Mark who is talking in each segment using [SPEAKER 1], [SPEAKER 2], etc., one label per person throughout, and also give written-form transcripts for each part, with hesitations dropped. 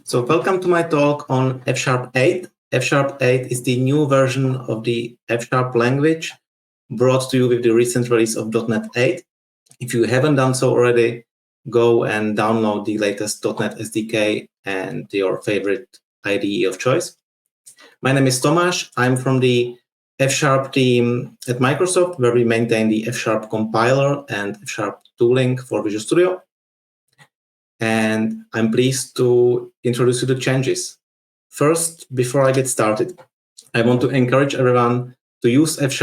[SPEAKER 1] So welcome to my talk on F#8. F#8 is the new version of the F# language brought to you with the recent release of .NET 8. If you haven't done so already, go and download the latest .NET SDK and your favorite IDE of choice. My name is Tomáš. I'm from the F# team at Microsoft, where we maintain the F# compiler and F# tooling for Visual Studio. And I'm pleased to introduce you to changes. First, before I get started, I want to encourage everyone to use F#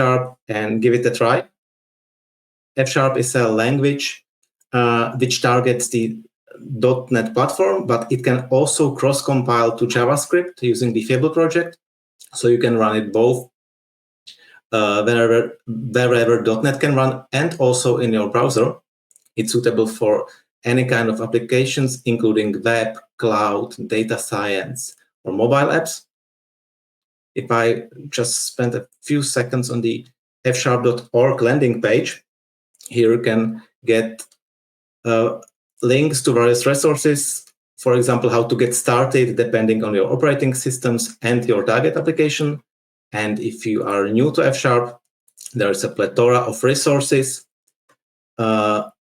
[SPEAKER 1] and give it a try. F# is a language which targets the .NET platform, but it can also cross-compile to JavaScript using the Fable project. So you can run it both wherever .NET can run and also in your browser. It's suitable for any kind of applications, including web, cloud, data science, or mobile apps. If I just spend a few seconds on the fsharp.org landing page, here you can get links to various resources, for example, how to get started depending on your operating systems and your target application. And if you are new to F#, there's a plethora of resources,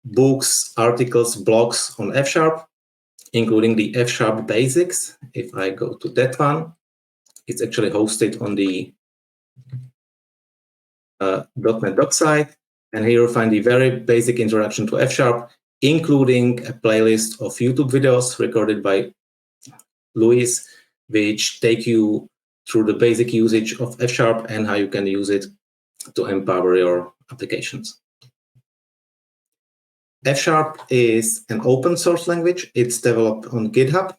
[SPEAKER 1] books, articles, blogs on F#, including the F# basics. If I go to that one, it's actually hosted on the .NET doc site. And here you'll find the very basic introduction to F#, including a playlist of YouTube videos recorded by Luis, which take you through the basic usage of F# and how you can use it to empower your applications. F# is an open source language. It's developed on GitHub,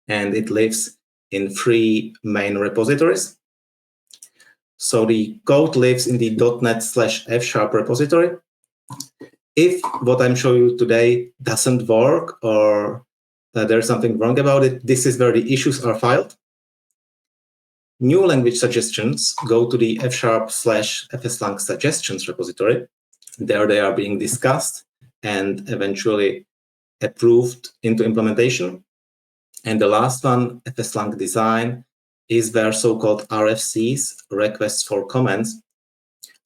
[SPEAKER 1] and it lives in 3 main repositories. So the code lives in the .NET/F# repository. If what I'm showing you today doesn't work or there's something wrong about it, this is where the issues are filed. New language suggestions go to the F#/FSLang suggestions repository. There they are being discussed and eventually approved into implementation. And the last one, FSLang design, is where so-called RFCs, requests for comments,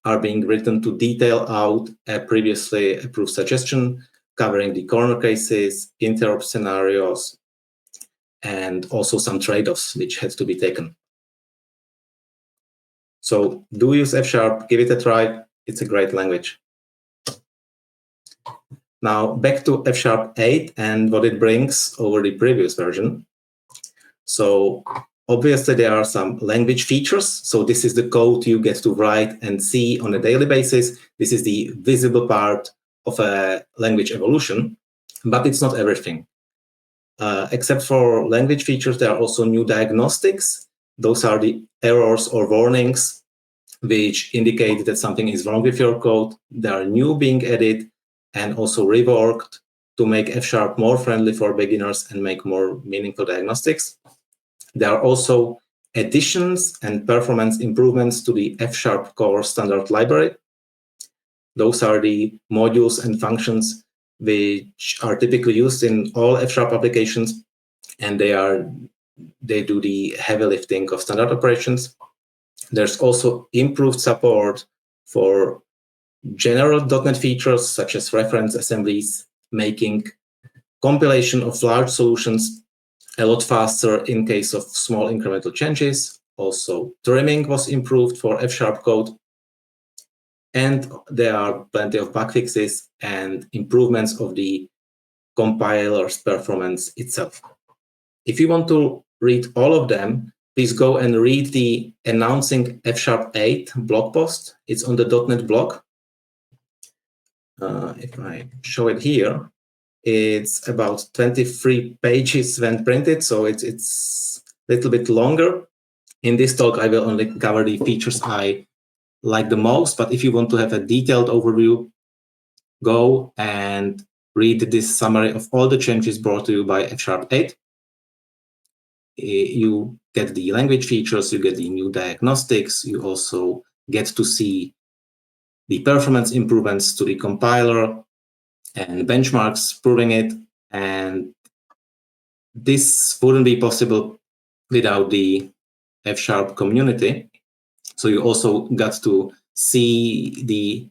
[SPEAKER 1] are being written to detail out a previously approved suggestion, covering the corner cases, interrupt scenarios, and also some trade-offs which had to be taken. So do use F#, give it a try. It's a great language. Now back to F#8 and what it brings over the previous version. So obviously there are some language features. So this is the code you get to write and see on a daily basis. This is the visible part of a language evolution, but it's not everything. Except for language features, there are also new diagnostics. Those are the errors or warnings which indicate that something is wrong with your code. They are new being added and also reworked to make F# more friendly for beginners and make more meaningful diagnostics. There are also additions and performance improvements to the F# core standard library. Those are the modules and functions which are typically used in all F# applications, and they do the heavy lifting of standard operations. There's also improved support for general .NET features such as reference assemblies, making compilation of large solutions a lot faster in case of small incremental changes. Also, trimming was improved for F# code. And there are plenty of bug fixes and improvements of the compiler's performance itself. If you want to read all of them, please go and read the Announcing F#8 blog post. It's on the .NET blog. If I show it here, it's about 23 pages when printed, so it's a little bit longer. In this talk, I will only cover the features I like the most, but if you want to have a detailed overview, go and read this summary of all the changes brought to you by F#8. You get the language features, you get the new diagnostics, you also get to see the performance improvements to the compiler, and benchmarks proving it. And this wouldn't be possible without the F# community. So you also got to see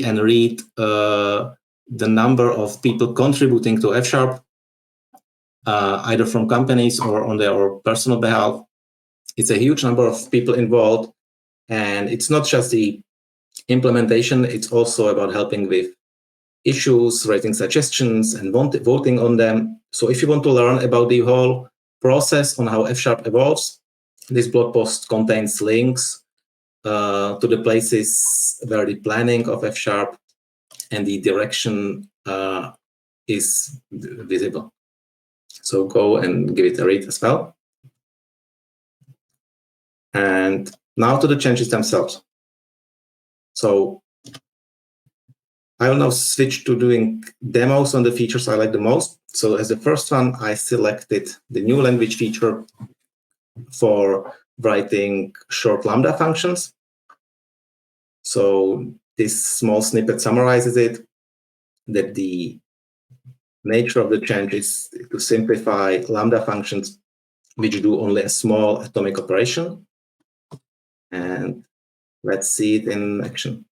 [SPEAKER 1] and read the number of people contributing to F#, either from companies or on their personal behalf. It's a huge number of people involved, and it's not just the implementation, it's also about helping with issues, writing suggestions, and voting on them. So if you want to learn about the whole process on how F# evolves, this blog post contains links to the places where the planning of F# and the direction is visible. So go and give it a read as well. And now to the changes themselves. So I will now switch to doing demos on the features I like the most. So as the first one, I selected the new language feature for writing short lambda functions. So this small snippet summarizes it, that the nature of the change is to simplify lambda functions which do only a small atomic operation. And let's see it in action.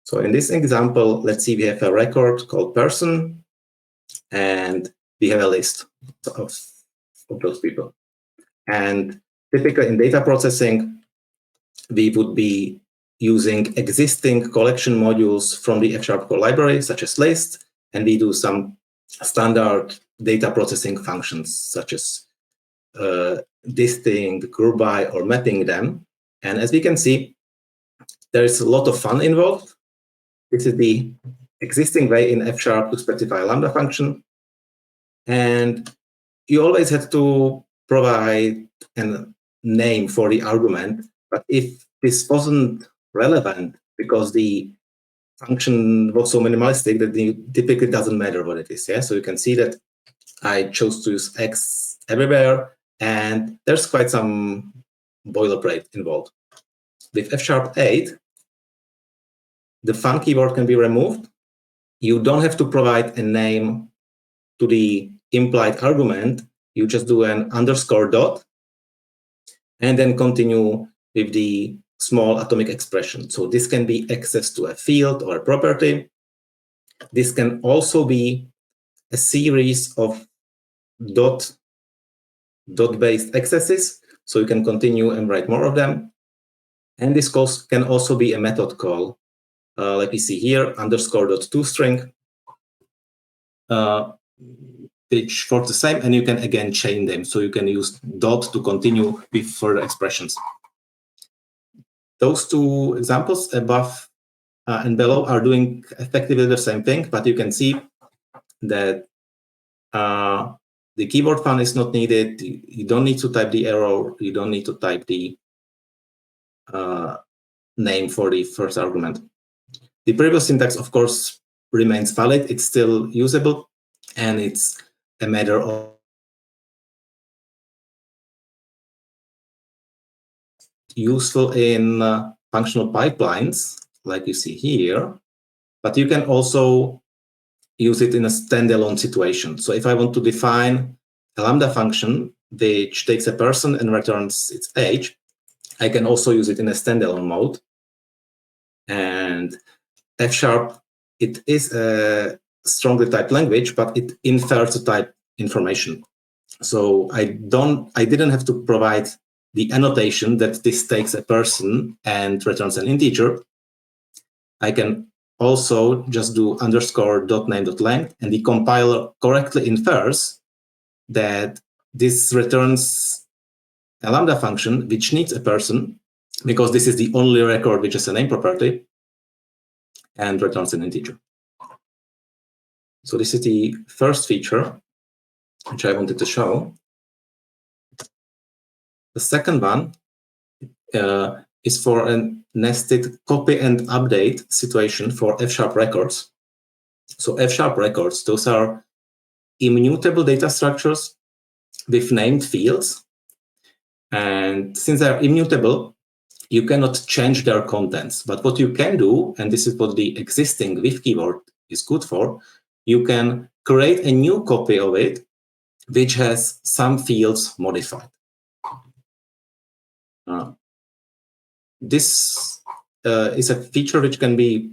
[SPEAKER 1] So in this example, let's see we have a record called person, and we have a list of those people. And typically in data processing, we would be using existing collection modules from the F# core library, such as list, and we do some standard data processing functions, such as disting, group by, or mapping them. And as we can see, there is a lot of fun involved. This is the existing way in F# to specify a lambda function. And you always had to provide a name for the argument. But if this wasn't relevant because the function was so minimalistic that it typically doesn't matter what it is. Yeah? So you can see that I chose to use X everywhere, and there's quite some boilerplate involved. With F#8, the fun keyword can be removed. You don't have to provide a name to the implied argument. You just do an underscore dot and then continue with the small atomic expression. So this can be access to a field or a property. This can also be a series of dot-based accesses. So you can continue and write more of them. And this can also be a method call, like we see here, underscore dot toString, which for the same, and you can again chain them. So you can use dot to continue with further expressions. Those two examples above and below are doing effectively the same thing, but you can see that the keyboard fun is not needed. You don't need to type the error. You don't need to type the name for the first argument. The previous syntax, of course, remains valid. It's still usable, and it's a matter of useful in functional pipelines, like you see here, but you can also use it in a standalone situation. So if I want to define a lambda function which takes a person and returns its age, I can also use it in a standalone mode. And F#, it is a strongly typed language, but it infers the type information. So I didn't have to provide the annotation that this takes a person and returns an integer. I can also just do underscore dot name dot length, and the compiler correctly infers that this returns a lambda function which needs a person, because this is the only record which is a name property, and returns an integer. So this is the first feature which I wanted to show. The second one is for a nested copy and update situation for F# records. So F# records, those are immutable data structures with named fields. And since they're immutable, you cannot change their contents. But what you can do, and this is what the existing with keyword is good for, you can create a new copy of it, which has some fields modified. This is a feature which can be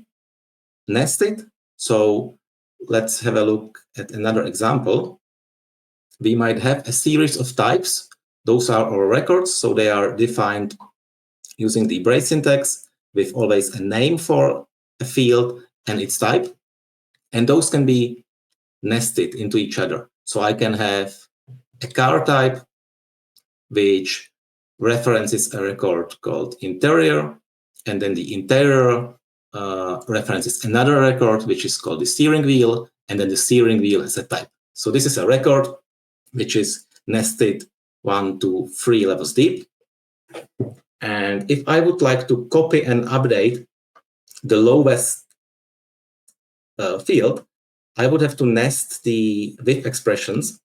[SPEAKER 1] nested. So let's have a look at another example. We might have a series of types. Those are our records, so they are defined using the brace syntax with always a name for a field and its type. And those can be nested into each other. So I can have a car type which references a record called interior, and then the interior references another record which is called the steering wheel, and then the steering wheel has a type. So this is a record which is nested 1 to 3 levels deep. And if I would like to copy and update the lowest field, I would have to nest the with expressions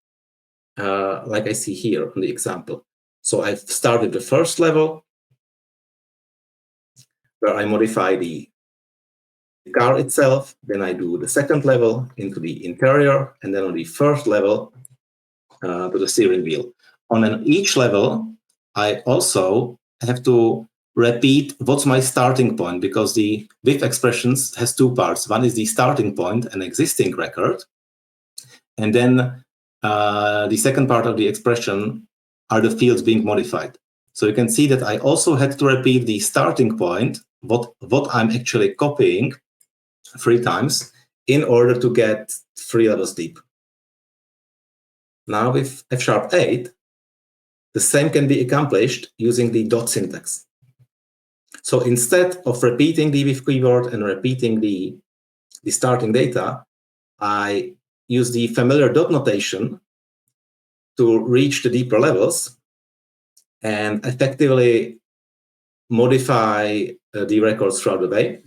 [SPEAKER 1] like I see here on the example. So I start with the first level, where I modify the car itself. Then I do the second level into the interior, and then on the first level to the steering wheel. On each level, I also have to repeat what's my starting point, because the with expressions has two parts. One is the starting point, an existing record, and then the second part of the expression are the fields being modified. So you can see that I also had to repeat the starting point, what I'm actually copying 3 times in order to get 3 levels deep. Now with F#8, the same can be accomplished using the dot syntax. So instead of repeating the with keyword and repeating the starting data, I use the familiar dot notation to reach the deeper levels and effectively modify the records throughout the way.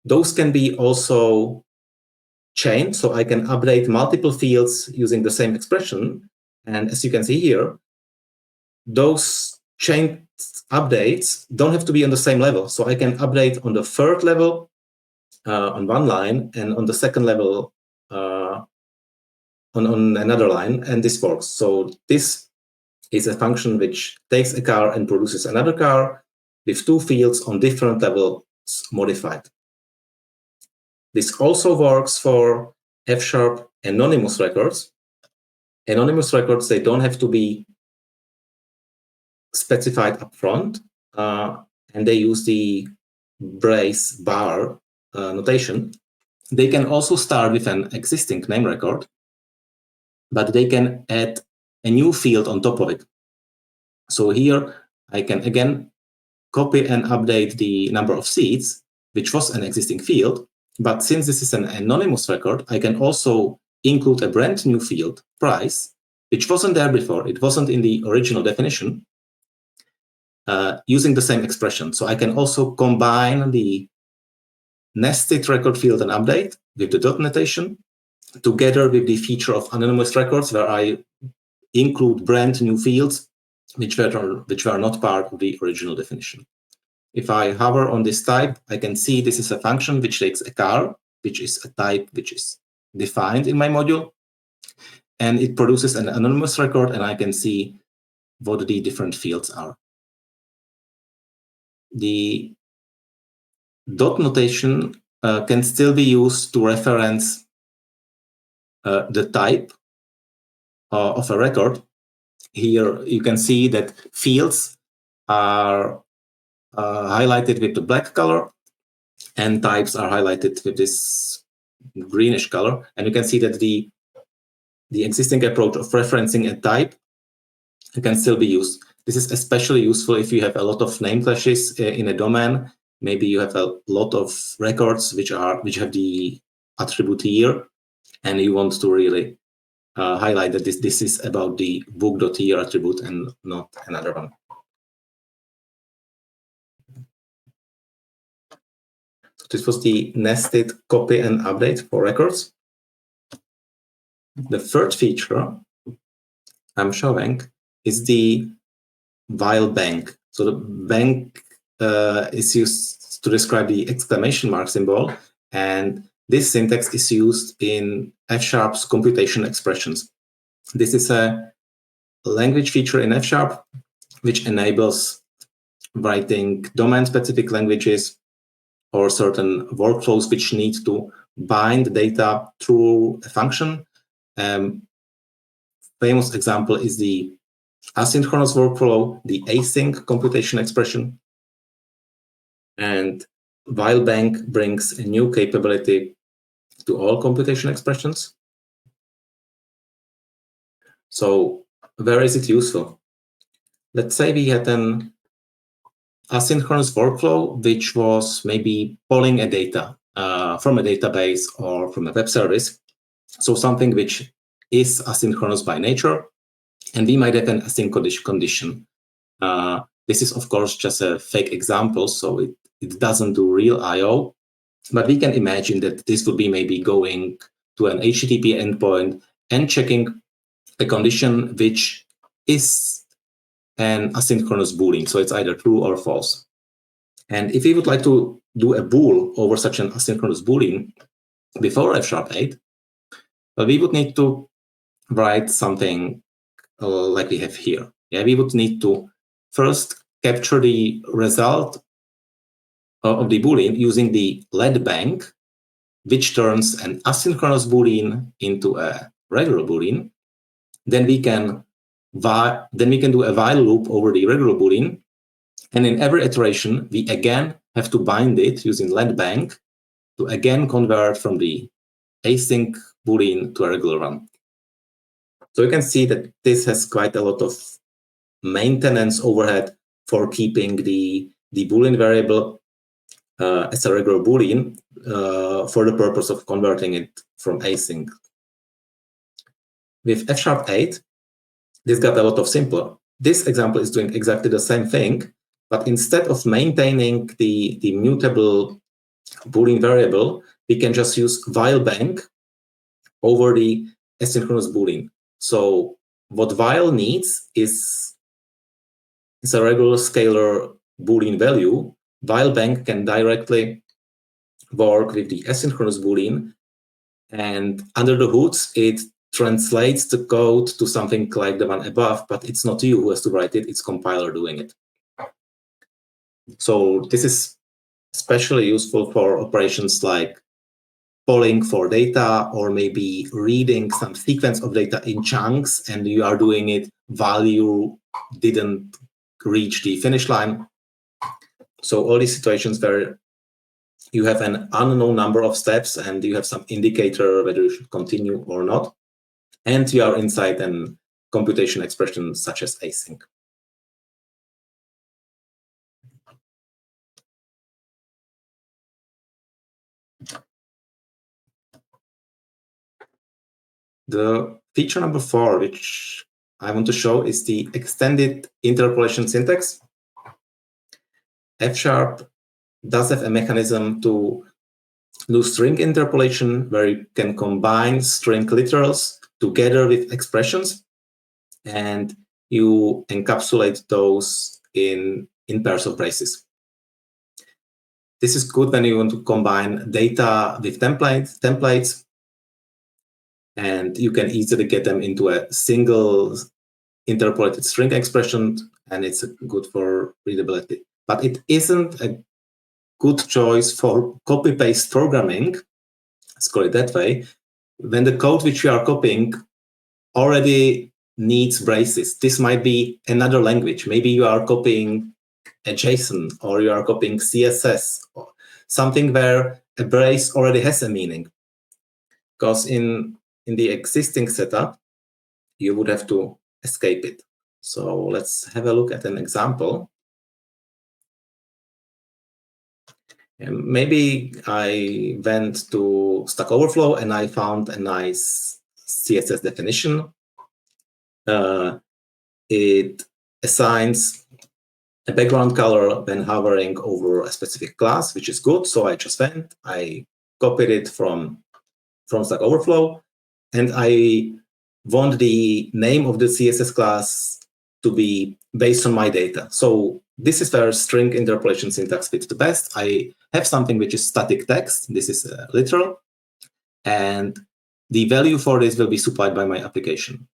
[SPEAKER 1] Those can be also chained, so I can update multiple fields using the same expression. And as you can see here, those chained updates don't have to be on the same level. So I can update on the third level on one line, and on the second level on another line, and this works. So this is a function which takes a car and produces another car with 2 fields on different levels modified. This also works for F# anonymous records. Anonymous records, they don't have to be specified upfront, and they use the brace bar notation. They can also start with an existing name record, but they can add a new field on top of it. So here I can again copy and update the number of seats, which was an existing field. But since this is an anonymous record, I can also include a brand new field, price, which wasn't there before. It wasn't in the original definition, using the same expression. So I can also combine the nested record field and update with the dot notation together with the feature of anonymous records, where I include brand new fields which were not part of the original definition. If I hover on this type, I can see this is a function which takes a car, which is a type which is defined in my module, and it produces an anonymous record, and I can see what the different fields are. The dot notation can still be used to reference the type of a record. Here you can see that fields are highlighted with the black color, and types are highlighted with this greenish color. And you can see that the existing approach of referencing a type can still be used. This is especially useful if you have a lot of name clashes in a domain. Maybe you have a lot of records which have the attribute year, and you want to really highlight that this is about the book.year attribute and not another one. So this was the nested copy and update for records. The third feature I'm showing is the while bank. So the bank is used to describe the exclamation mark symbol, and this syntax is used in F-sharp's computation expressions. This is a language feature in F-sharp which enables writing domain-specific languages or certain workflows which need to bind data through a function. Famous example is the asynchronous workflow, the async computation expression. And while bank brings a new capability to all computation expressions. So where is it useful? Let's say we had an asynchronous workflow which was maybe pulling a data from a database or from a web service. So something which is asynchronous by nature, and we might have an async condition. This is, of course, just a fake example, so it doesn't do real I/O, but we can imagine that this would be maybe going to an HTTP endpoint and checking a condition which is an asynchronous Boolean, so it's either true or false. And if we would like to do a bool over such an asynchronous Boolean before F#8, we would need to write something like we have here. Yeah, we would need to first capture the result of the Boolean using the let bank, which turns an asynchronous Boolean into a regular Boolean. Then we can do a while loop over the regular Boolean, and in every iteration we again have to bind it using let bank to again convert from the async Boolean to a regular one. So you can see that this has quite a lot of maintenance overhead for keeping the Boolean variable as a regular Boolean for the purpose of converting it from async. With F#8, this got a lot simpler. This example is doing exactly the same thing, but instead of maintaining the mutable Boolean variable, we can just use while bank over the asynchronous Boolean. So what while needs is a regular scalar Boolean value. While bank can directly work with the asynchronous Boolean, and under the hoods, it translates the code to something like the one above, but it's not you who has to write it, it's compiler doing it. So this is especially useful for operations like polling for data, or maybe reading some sequence of data in chunks, and you are doing it while you didn't reach the finish line. So all these situations where you have an unknown number of steps and you have some indicator whether you should continue or not, and you are inside an computation expression such as async. The feature number 4, which I want to show, is the extended interpolation syntax. F# does have a mechanism to do string interpolation, where you can combine string literals together with expressions, and you encapsulate those in pairs of braces. This is good when you want to combine data with templates, and you can easily get them into a single interpolated string expression, and it's good for readability. But it isn't a good choice for copy-paste programming, let's call it that way, when the code which you are copying already needs braces. This might be another language. Maybe you are copying a JSON, or you are copying CSS, or something where a brace already has a meaning. Because in the existing setup, you would have to escape it. So let's have a look at an example. And maybe I went to Stack Overflow and I found a nice CSS definition. It assigns a background color when hovering over a specific class, which is good. So I just went, I copied it from Stack Overflow, and I want the name of the CSS class to be based on my data. So this is where string interpolation syntax fits the best. I have something which is static text. This is literal. And the value for this will be supplied by my application.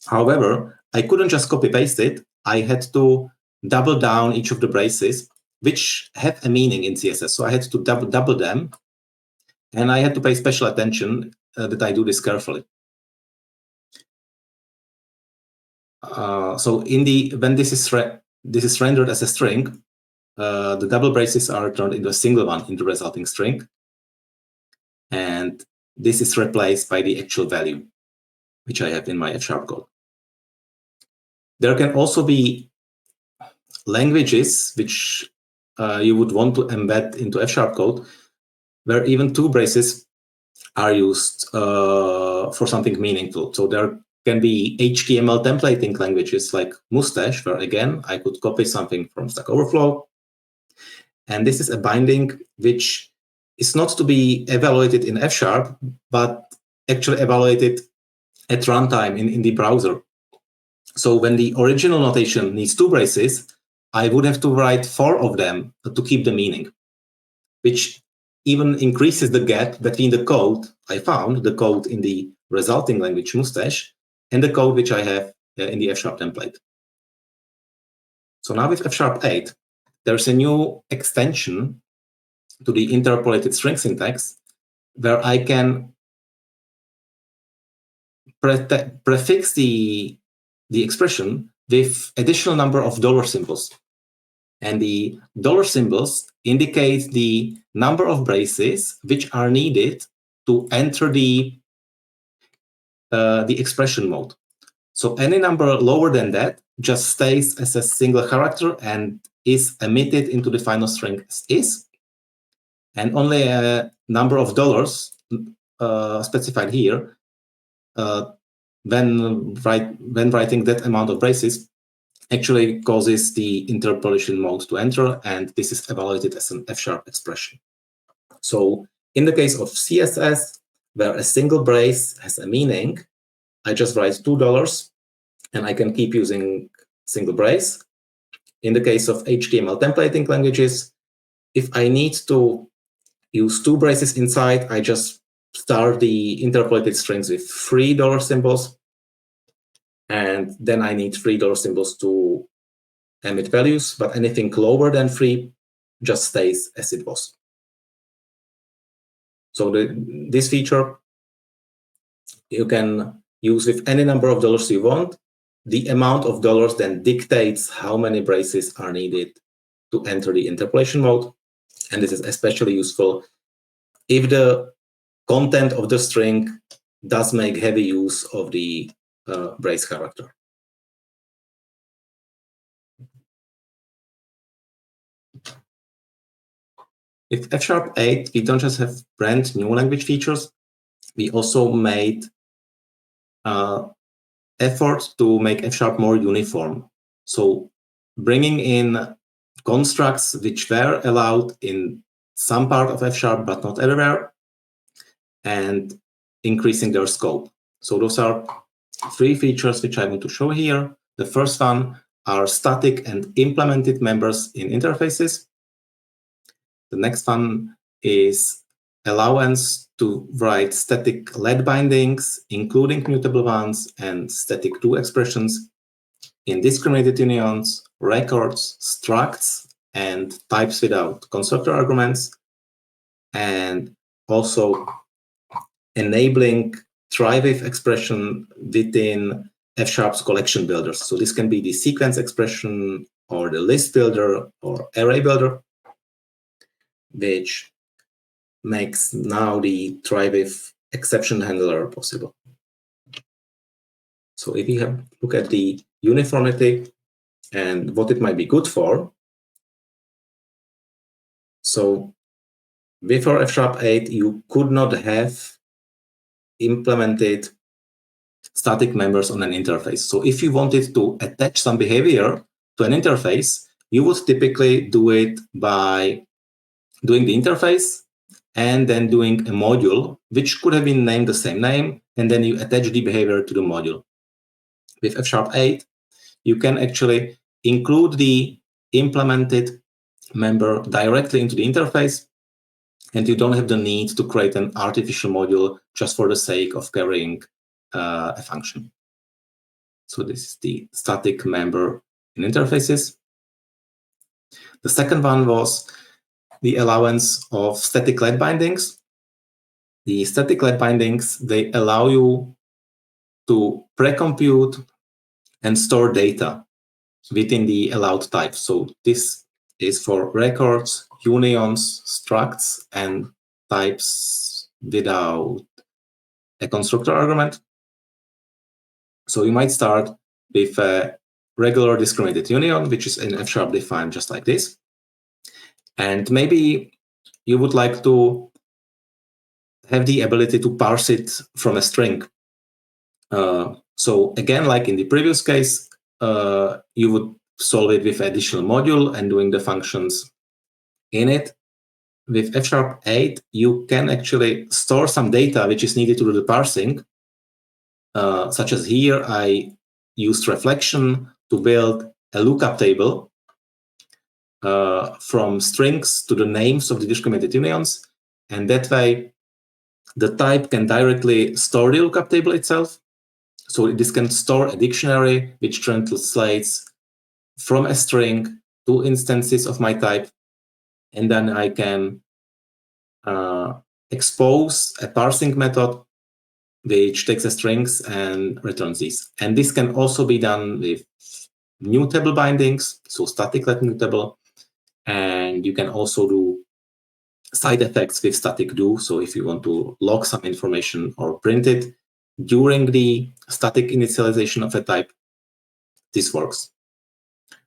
[SPEAKER 1] However, I couldn't just copy paste it. I had to double down each of the braces, which have a meaning in CSS. So I had to double them. And I had to pay special attention that I do this carefully. So when this is rendered as a string, the double braces are turned into a single one in the resulting string. And this is replaced by the actual value, which I have in my F# code. There can also be languages which you would want to embed into F# code, where even two braces are used for something meaningful. So there can be HTML templating languages like Mustache, where again, I could copy something from Stack Overflow. And this is a binding which is not to be evaluated in F#, but actually evaluated at runtime in the browser. So when the original notation needs two braces, I would have to write 4 of them to keep the meaning, which even increases the gap between the code I found, the code in the resulting language Mustache, and the code which I have in the F# template. So now with F#8, there's a new extension to the interpolated string syntax where I can prefix the expression with additional number of dollar symbols. And the dollar symbols indicate the number of braces which are needed to enter the expression mode. So any number lower than that just stays as a single character and is emitted into the final string as is. And only a number of dollars specified here when writing that amount of braces actually causes the interpolation mode to enter, and this is evaluated as an F# expression. So in the case of CSS, where a single brace has a meaning, I just write $2 and I can keep using single brace. In the case of HTML templating languages, if I need to use 2 braces inside, I just start the interpolated strings with $3 symbols. And then I need $3 symbols to emit values, but anything lower than 3 just stays as it was. So this feature you can use with any number of dollars you want. The amount of dollars then dictates how many braces are needed to enter the interpolation mode. And this is especially useful if the content of the string does make heavy use of the brace character. With F#8, we don't just have brand new language features, we also made effort to make F# more uniform. So bringing in constructs which were allowed in some part of F# but not everywhere, and increasing their scope. So those are 3 features which I want to show here. The first one are static and implemented members in interfaces. The next one is allowance to write static let bindings, including mutable ones, and static to expressions in discriminated unions, records, structs, and types without constructor arguments, and also enabling try-with expression within F# collection builders. So this can be the sequence expression or the list builder or array builder, which makes now the try-with exception handler possible. So if you look at the uniformity and what it might be good for, so before F#8, you could not have implemented static members on an interface. So if you wanted to attach some behavior to an interface, you would typically do it by doing the interface and then doing a module, which could have been named the same name, and then you attach the behavior to the module. With F#8, you can actually include the implemented member directly into the interface, and you don't have the need to create an artificial module just for the sake of carrying a function. So this is the static member in interfaces. The second one was the allowance of static let bindings. The static let bindings, they allow you to pre-compute and store data within the allowed type. So this is for records, unions, structs, and types without a constructor argument. So you might start with a regular discriminated union, which is in F# defined just like this. And maybe you would like to have the ability to parse it from a string. So again, like in the previous case, you would solve it with additional module and doing the functions in it. With F#8, you can actually store some data which is needed to do the parsing, such as here I used reflection to build a lookup table from strings to the names of the discriminated unions, and that way the type can directly store the lookup table itself. So this can store a dictionary which translates from a string to instances of my type, and then I can expose a parsing method which takes the strings and returns these. And this can also be done with mutable bindings, so static let mutable, and you can also do side effects with static do. So if you want to log some information or print it during the static initialization of a type, this works.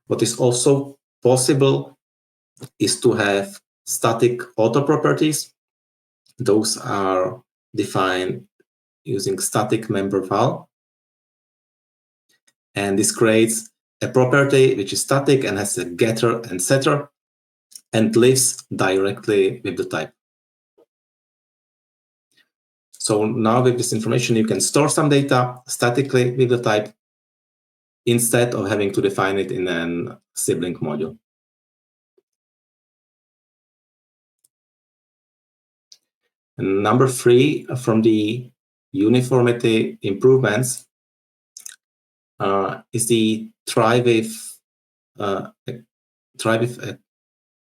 [SPEAKER 1] What is also possible is to have static auto properties. Those are defined using static member val. And this creates a property which is static and has a getter and setter and lives directly with the type. So now with this information, you can store some data statically with the type instead of having to define it in a sibling module. And number 3 from the uniformity improvements is the try with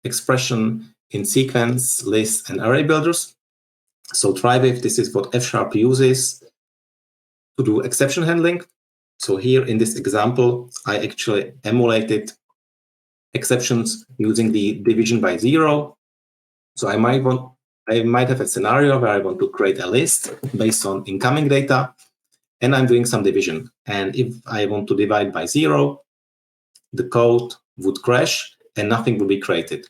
[SPEAKER 1] expression in sequence, list, and array builders. So try with, this is what F# uses to do exception handling. So here in this example, I actually emulated exceptions using the division by 0. So I might have a scenario where I want to create a list based on incoming data, and I'm doing some division. And if I want to divide by 0, the code would crash and nothing would be created.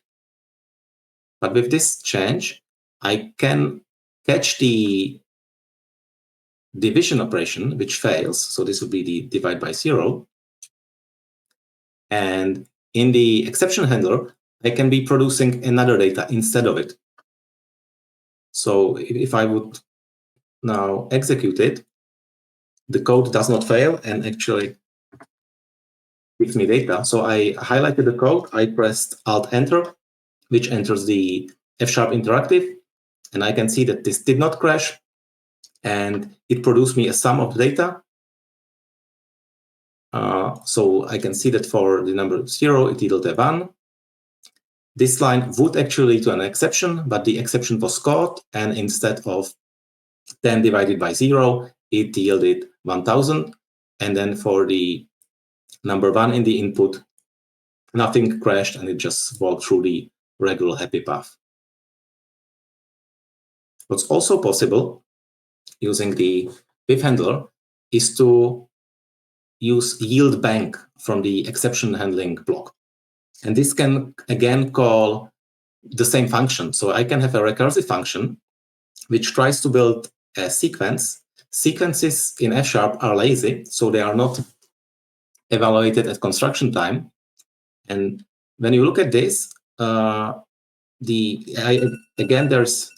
[SPEAKER 1] But with this change, I can catch the division operation, which fails. So this would be the divide by 0. And in the exception handler, I can be producing another data instead of it. So if I would now execute it, the code does not fail and actually gives me data. So I highlighted the code, I pressed Alt-Enter, which enters the F# interactive, and I can see that this did not crash, and it produced me a sum of data. So I can see that for the number 0, it yielded a 1. This line would actually lead to an exception, but the exception was caught, and instead of 10 divided by 0, it yielded 1000. And then for the number 1 in the input, nothing crashed, and it just walked through the regular happy path. What's also possible using the with handler is to use yield bank from the exception handling block. And this can, again, call the same function. So I can have a recursive function which tries to build a sequence. Sequences in F# are lazy, so they are not evaluated at construction time. And when you look at this, again, there is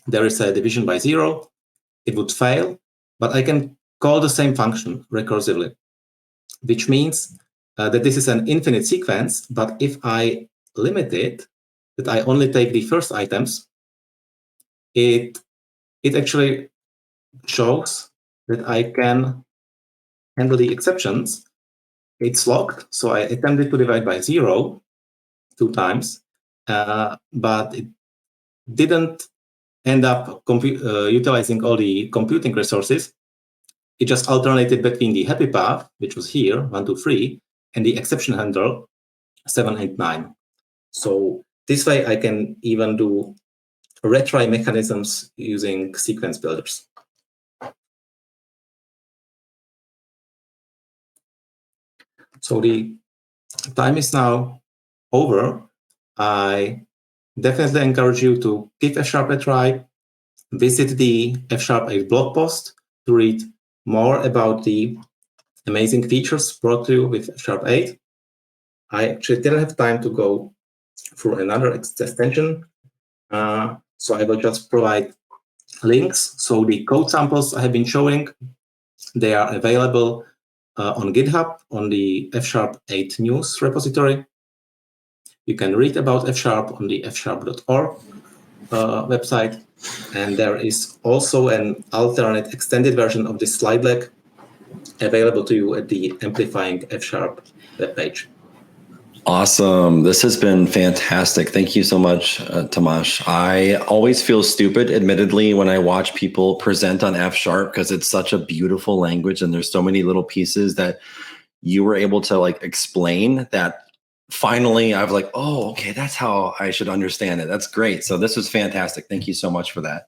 [SPEAKER 1] a division by 0. It would fail, but I can call the same function recursively, which means that this is an infinite sequence, but if I limit it, that I only take the first items, it actually shows that I can handle the exceptions. It's locked, so I attempted to divide by 0 2 times, but it didn't end up utilizing all the computing resources. It just alternated between the happy path, which was here, 1, 2, 3, and the exception handle, 7, 8, 9. So this way I can even do retry mechanisms using sequence builders. So the time is now over. I definitely encourage you to give F# a try. Visit the F# 8 blog post to read more about the amazing features brought to you with F# 8. I actually didn't have time to go through another extension, so I will just provide links. So the code samples I have been showing, they are available on GitHub on the F# 8 news repository. You can read about F# on the fsharp.org website, and there is also an alternate extended version of this slide deck available to you at the Amplifying F# webpage.
[SPEAKER 2] Awesome. This has been fantastic. Thank you so much, Tomasz. I always feel stupid, admittedly, when I watch people present on F# because it's such a beautiful language and there's so many little pieces that you were able to like explain that finally I was like, oh, okay, that's how I should understand it. That's great. So this was fantastic. Thank you so much for that.